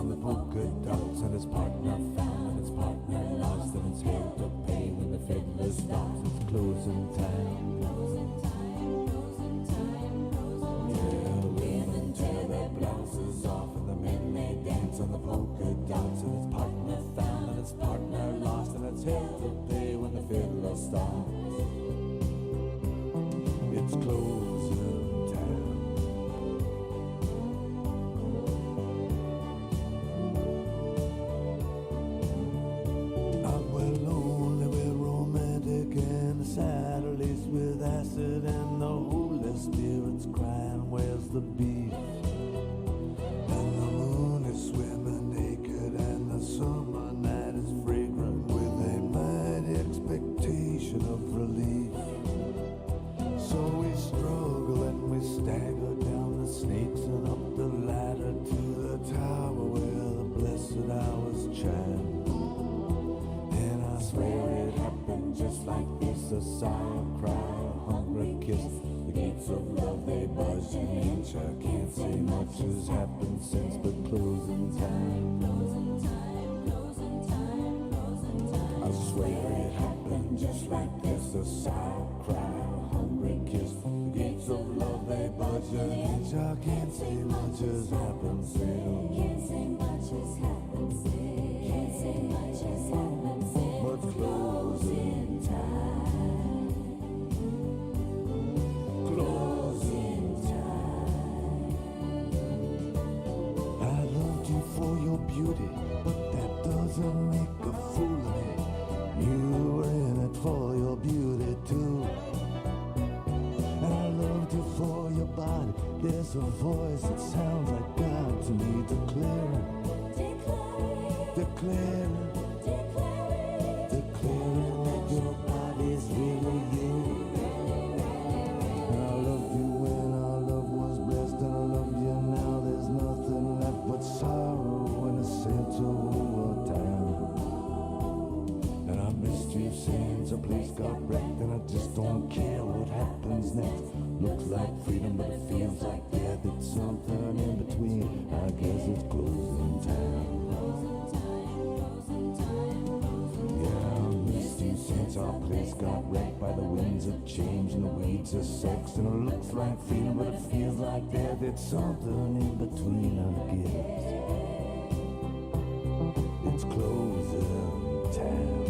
on the polka dots, and his partner found and his partner lost, and it's hell to pay when the fiddler stops. It's closing time. Yeah, women tear their blouses off, and the men they dance on the polka dots, and his partner found and his partner lost, and it's hell to pay when the fiddler stops. It's closing time. Saturdays with acid and the Holy Spirit's crying, where's the beef? And the moon is swimming naked and the summer night is fragrant with a mighty expectation of relief. So we struggle and we stagger down the snakes and up the ladder to the tower where the blessed hours chime. And I swear it happened just like this. A sigh, a cry, a hungry kiss. The gates of love, they budge an inch. I can't say much has happened since the closing time. I swear it happened just like this. A sigh, a cry, a hungry kiss. The gates of love, they budge an inch. I can't say much has happened since. Can't say much has happened since. Can't say much has happened since. But closing time. For your beauty, but that doesn't make a fool of me. You were in it for your beauty too. And I loved you for your body. There's a voice that sounds like God to me, declaring, declaring that your body's really you. And I loved you when our love was blessed, and I love you now. There's nothing left but sorrow in the center of town. And I missed you since the place got wrecked, and I just don't care what happens next. Looks like freedom, but it feels like death. It's something in between. I guess it's closing time. Since our place got wrecked by the winds of change and the weeds of sex, and it looks like freedom, but it feels like death. It's something in between, I guess. It's closing time.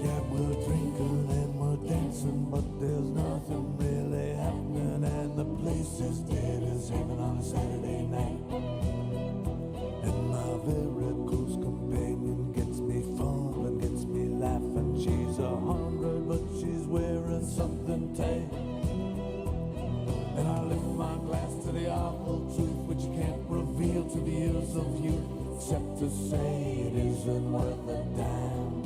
Yeah, we're drinking and we're dancing, but there's nothing really happening, and the place is dead as heaven on a Saturday night. And my very close companion gets me fun and gets me laughing. She's 100, but she's wearing something tight. And I lift my glass to the awful truth, which you can't reveal to the ears of youth, except to say it isn't worth a dime.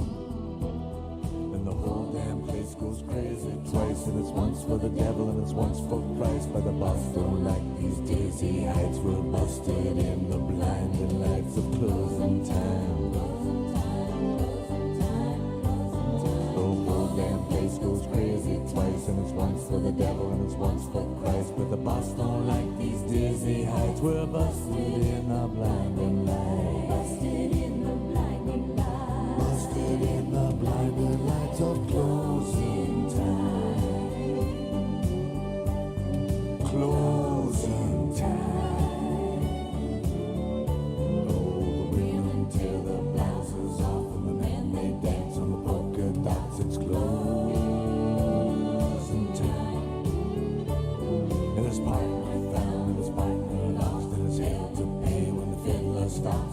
And the whole damn place goes crazy twice, and it's once for the devil and it's once for Christ. By the boss don't like these dizzy heights, we're busted in the blinding lights of closing time. The whole damn place goes crazy twice, and it's once for the devil and it's once for Christ. But the boss don't like these dizzy heights, we're busted in the blinding lights. Busted in the blinding lights. Busted in the blinding lights of closing time. Closing time. Oh, the women tear their blouses off, and the men they dance on the polka dots. It's closing time. And his partner found and his partner lost, and his hell to pay when the fiddler stops.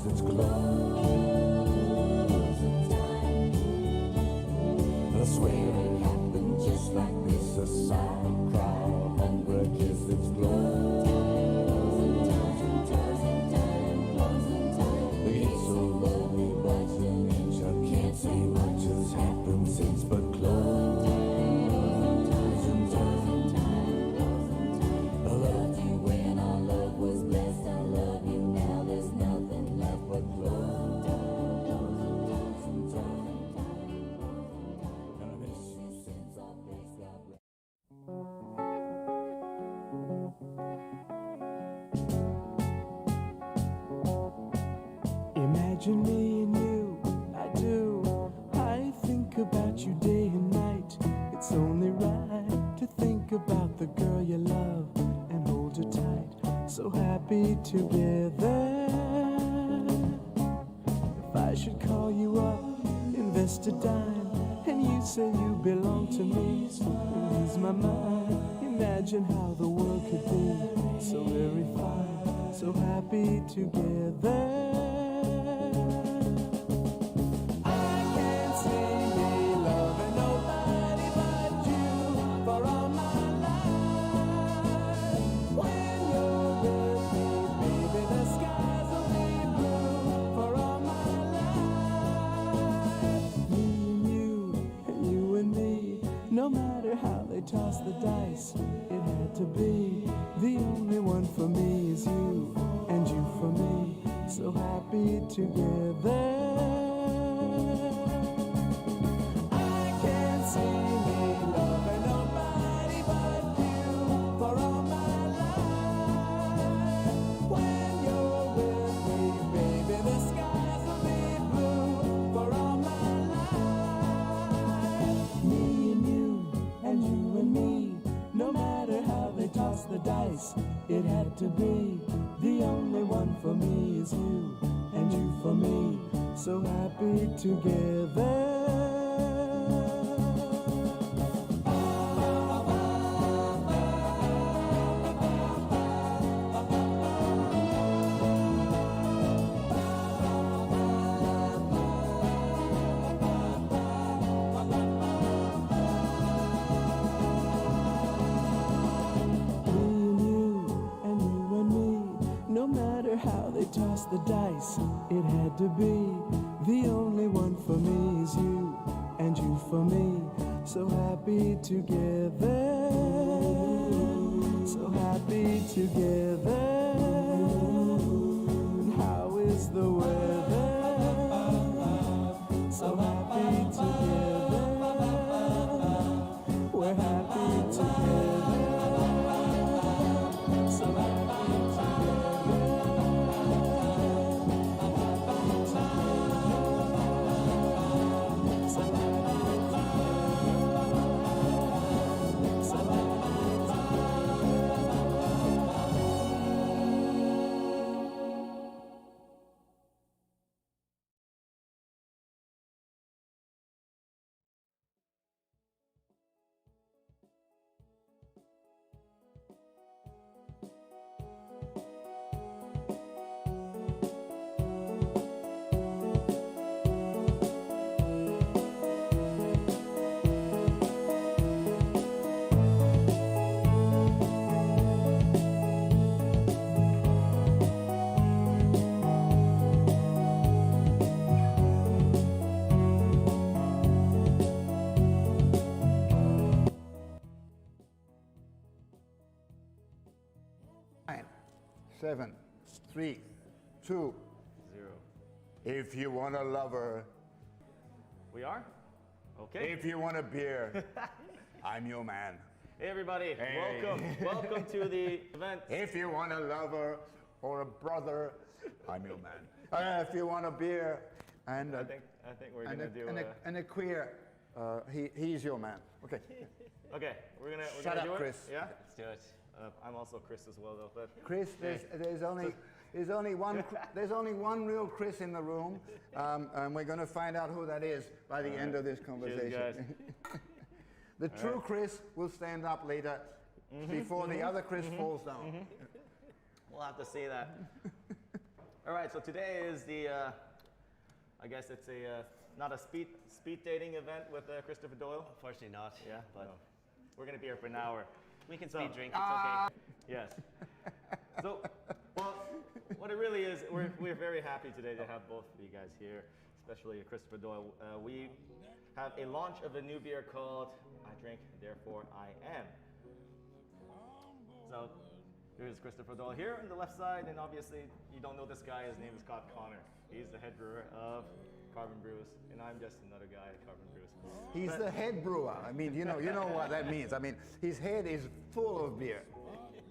imagine me and you, I do. I think about you day and night. It's only right to think about the girl you love and hold her tight. So happy together. If I should call you up, invest a dime, and you say you belong to me, lose my mind. Imagine how the world could be so very fine, so happy together. No matter how they toss the dice, it had to be. The only one for me is you, and you for me, so happy together. I can't see me loving nobody but you for all my life. When you're with me, baby, the skies will be blue for all my life. Me and you, and you and me, no matter how they toss the dice, it had to be. The only one for me is you, and you for me, so happy together. How they toss the dice, it had to be. The only one for me is you, and you for me, so happy together, so happy together. And how is the weather? So happy together, we're happy together, so happy together. Seven, 3, 2, 0. If you want a lover, We are? Okay. if you want a beer, I'm your man. Hey everybody, Hey. welcome to the event. If you want a lover or a brother, I'm your man. If you want a beer and I think we're gonna do and a queer, he's your man. Okay. okay, we're gonna Shut up, do it. Chris. Yeah? Let's do it. I'm also Chris as well though, but Chris, there's only one real Chris in the room, and we're going to find out who that is by the end of this conversation. Cheers, The true Chris will stand up later before the other Chris falls down. we'll have to see that. All right, so today is the, I guess it's a not a speed dating event with Christopher Doyle. Unfortunately not. Yeah, but we're gonna be here for an hour. We can speed drink, it's okay. Yes. So, well, what it really is, we're very happy today to have both of you guys here, especially Christopher Doyle. We have a launch of a new beer called I Drink, Therefore I Am. So, here's Christopher Doyle here on the left side, and obviously you don't know this guy. His name is Conor. He's the head brewer of Carbon Brews, and I'm just another guy at Carbon Brews. He's the head brewer. I mean, you know what that means. I mean, his head is full of beer.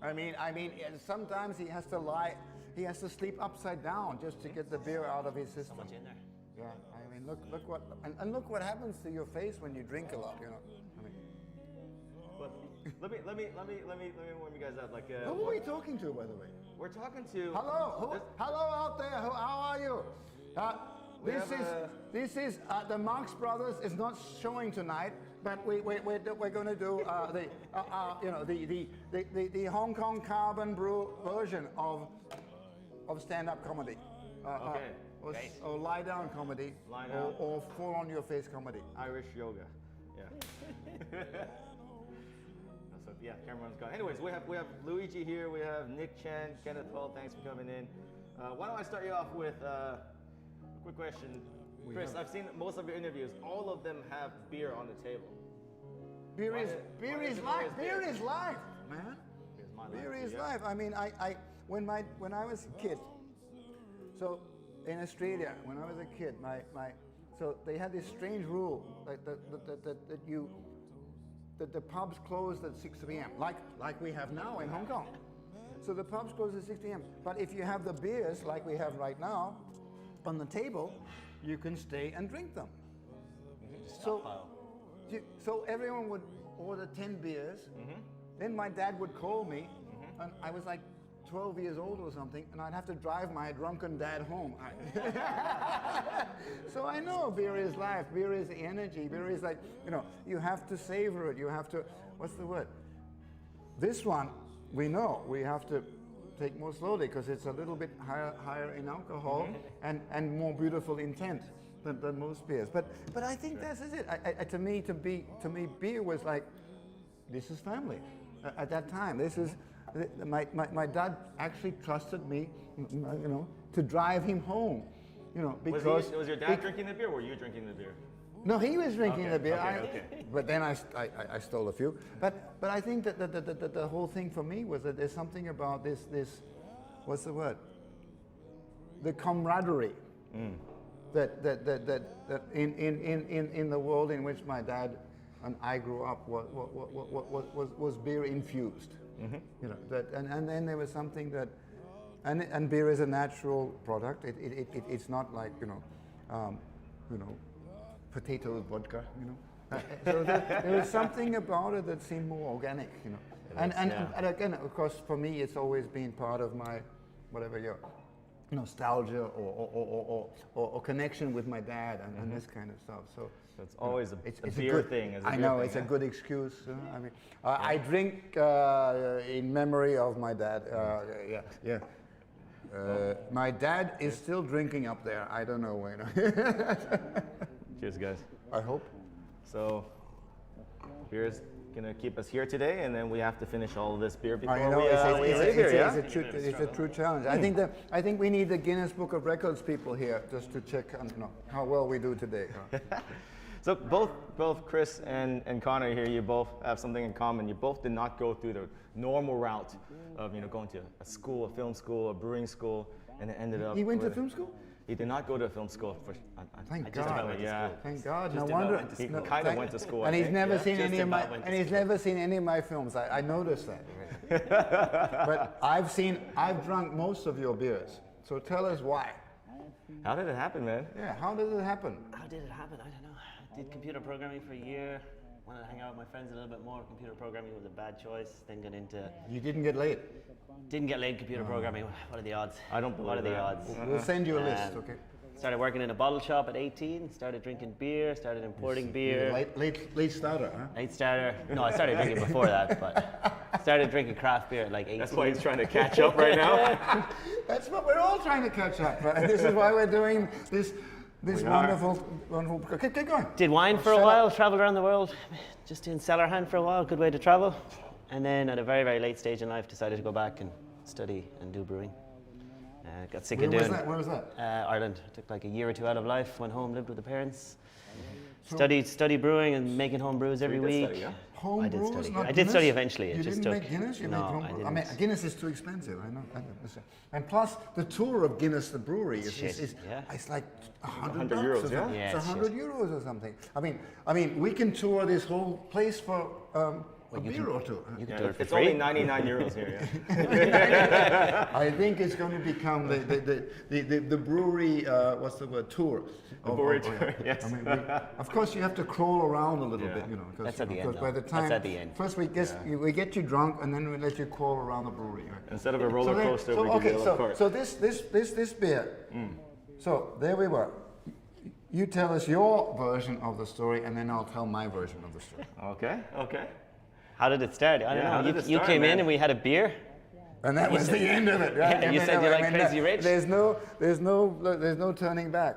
I mean, sometimes he has to sleep upside down just to get the beer out of his system. So much in there. Yeah, I mean, look what, and look what happens to your face when you drink a lot, you know. I mean, But let me warm you guys up. Like, who are we talking to, by the way? we're talking to. Hello, hello out there. How are you? This is the Marx Brothers is not showing tonight, but we're going to do the Hong Kong Carbon Brew version of stand-up comedy. Okay. Or lie down comedy. Lie down. Or fall on your face comedy. Irish yoga. Yeah. So yeah, Cameron's gone. Anyways, we have Luigi here. We have Nick Chen, Kenneth Hall. Thanks for coming in. Why don't I start you off with a quick question, Chris? I've seen most of your interviews. All of them have beer on the table. Beer is life. Beer is life, man. Beer is life. I mean, when I was a kid, so in Australia, when I was a kid, so they had this strange rule that the pubs closed at 6 p.m. like we have now in Hong Kong. So the pubs close at 6 p.m. But if you have the beers like we have right now on the table, you can stay and drink them. So everyone would order 10 beers. Then my dad would call me, and I was like 12 years old or something, and I'd have to drive my drunken dad home. So I know beer is life, beer is energy, beer is like, you know, you have to savor it, you have to, what's the word? This one, we know we have to take more slowly because it's a little bit higher in alcohol and more beautiful intent than most beers. But I think that's it. To me, beer was like, this is family. At that time, this is, my dad actually trusted me, you know, to drive him home, you know, because was your dad drinking the beer, or were you drinking the beer? No, he was drinking the beer. Okay. But then I stole a few. But I think that the whole thing for me was that there's something about this what's the word? The camaraderie that in the world in which my dad and I grew up was beer infused. You know, and then there was something that, and beer is a natural product. It's not like you know, potato vodka. You know, so there was something about it that seemed more organic. You know, and again, of course, for me, it's always been part of my whatever your nostalgia or connection with my dad and this kind of stuff. So. It's always a It's beer thing. I know, it's a good excuse. I mean, I drink in memory of my dad. My dad is still drinking up there. I don't know when. Cheers, guys. I hope. So, beer's gonna keep us here today, and then we have to finish all of this beer before I know, we leave here. Yeah. it's a true challenge. I think we need the Guinness Book of Records people here just to check how well we do today. So both Chris and Conor here, you both have something in common. You both did not go through the normal route of going to a school, a film school, a brewing school, and it ended up. He went to film school? He did not go to film school. Thank God. Yeah. Thank God. No wonder. He kind of went to school. And he's never seen any of my films. I noticed that. But I've drunk most of your beers. So tell us why. How did it happen, man? Yeah. How did it happen? How did it happen? I don't know. I did computer programming for a year. Wanted to hang out with my friends a little bit more. Computer programming was a bad choice. Then got into. You didn't get laid? Didn't get laid in computer programming. What are the odds? I don't believe What are the that. odds? We'll send you a list, okay? Started working in a bottle shop at 18. Started drinking beer. Started importing beer. Late starter, huh? Late starter. No, I started drinking before that, but started drinking craft beer at like 18. That's why he's trying to catch up right now. That's what we're all trying to catch up. Right? This is why we're doing this wonderful. Okay, keep going. Did wine for a while. Traveled around the world, just doing cellar hand for a while. Good way to travel. And then at a very, very late stage in life, decided to go back and study and do brewing. Got sick of doing. Where was that? Ireland. Took like a year or two out of life. Went home, lived with the parents. Studied brewing and making home brews every week. Study, yeah? Home brews, study. not I did Guinness? study eventually. It You just didn't took. make Guinness? You No, made home I brew? didn't. I mean, Guinness is too expensive. I know. And plus, the tour of Guinness, the brewery, is it's like 100 €100, bucks. yeah? It's 100 euros or something. I mean, we can tour this whole place for A beer or two. You can do it for It's free. only 99 euros here. Yeah. I think it's going to become the brewery, what's the word, tour. The brewery tour, yes. I mean, of course, you have to crawl around a little bit, you know. That's at the end, Because by though. the time, That's at the end. first we get you drunk, and then we let you crawl around the brewery. Right? Instead of a roller coaster, we okay, give you a cart. so this beer. So there we were. You tell us your version of the story, and then I'll tell my version of the story. Okay. How did it start? I don't how know. did it You start, came in man? and we had a beer. And that was the end of it, right? Yeah, you said you like Crazy Rich. There's no turning back.